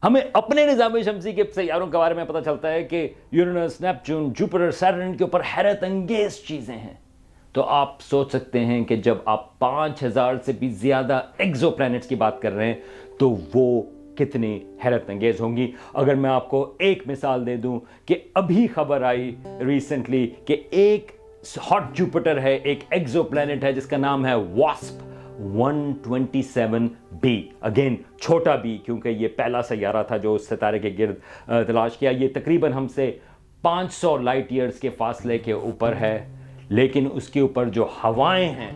ہمیں اپنے نظام شمسی کے سیاروں کے بارے میں پتہ چلتا ہے کہ یورینس، نیپچون، جوپیٹر، سیٹرن کے اوپر حیرت انگیز چیزیں ہیں، تو آپ سوچ سکتے ہیں کہ جب آپ 5000 سے بھی زیادہ ایکزو پلانٹس کی بات کر رہے ہیں تو وہ کتنی حیرت انگیز ہوں گی۔ اگر میں آپ کو ایک مثال دے دوں کہ ابھی خبر آئی ریسنٹلی کہ ایک ہاٹ جوپیٹر ہے، ایک ایکزو پلانٹ ہے جس کا نام ہے واسپ 127b، اگین چھوٹا بی، کیونکہ یہ پہلا سیارہ تھا جو اس ستارے کے گرد تلاش کیا۔ یہ تقریباً ہم سے 500 لائٹ ایئرز کے فاصلے کے اوپر ہے، لیکن اس کے اوپر جو ہوائیں ہیں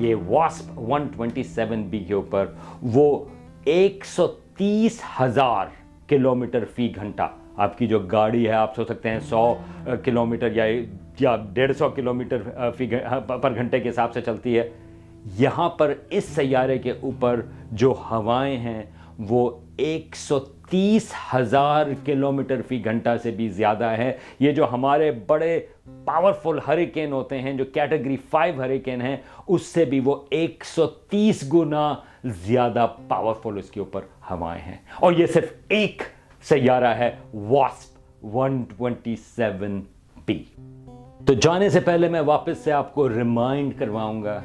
یہ واسپ 127b کے اوپر وہ 130,000 کلومیٹر فی گھنٹہ، آپ کی جو گاڑی ہے آپ سوچ سکتے ہیں 100 کلومیٹر یا 150 کلومیٹر پر گھنٹے کے حساب سے چلتی ہے، یہاں پر اس سیارے کے اوپر جو ہوائیں ہیں وہ 130,000 کلومیٹر فی گھنٹہ سے بھی زیادہ ہے۔ یہ جو ہمارے بڑے پاورفل ہریکین ہوتے ہیں جو کیٹیگری 5 ہریکین ہیں، اس سے بھی وہ 130 گنا زیادہ پاورفل اس کے اوپر ہوائیں ہیں، اور یہ صرف ایک سیارہ ہے واسپ 127b۔ تو جانے سے پہلے میں واپس سے آپ کو ریمائنڈ کرواؤں گا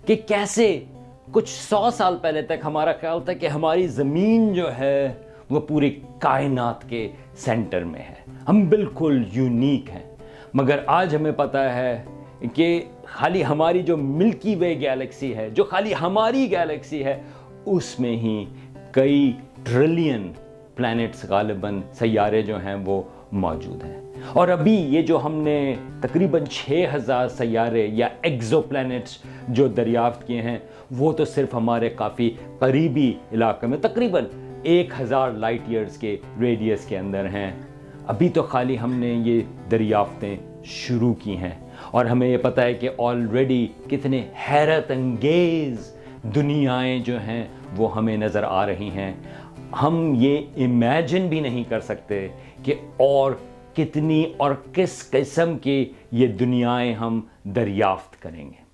کہ کیسے کچھ 100 سال پہلے تک ہمارا خیال تھا کہ ہماری زمین جو ہے وہ پوری کائنات کے سینٹر میں ہے، ہم بالکل یونیک ہیں، مگر آج ہمیں پتہ ہے کہ خالی ہماری جو ملکی وے گیلیکسی ہے، جو خالی ہماری گیلیکسی ہے، اس میں ہی کئی ٹریلین پلانٹس غالباً سیارے جو ہیں وہ موجود ہیں، اور ابھی یہ جو ہم نے تقریباً 6000 سیارے یا ایکزو پلانٹس جو دریافت کیے ہیں وہ تو صرف ہمارے کافی قریبی علاقے میں تقریباً 1000 لائٹ ایئرز کے ریڈیس کے اندر ہیں۔ ابھی تو خالی ہم نے یہ دریافتیں شروع کی ہیں، اور ہمیں یہ پتہ ہے کہ آلریڈی کتنے حیرت انگیز دنیائیں جو ہیں وہ ہمیں نظر آ رہی ہیں۔ ہم یہ امیجن بھی نہیں کر سکتے کہ اور کتنی اور کس قسم کی یہ دنیائیں ہم دریافت کریں گے۔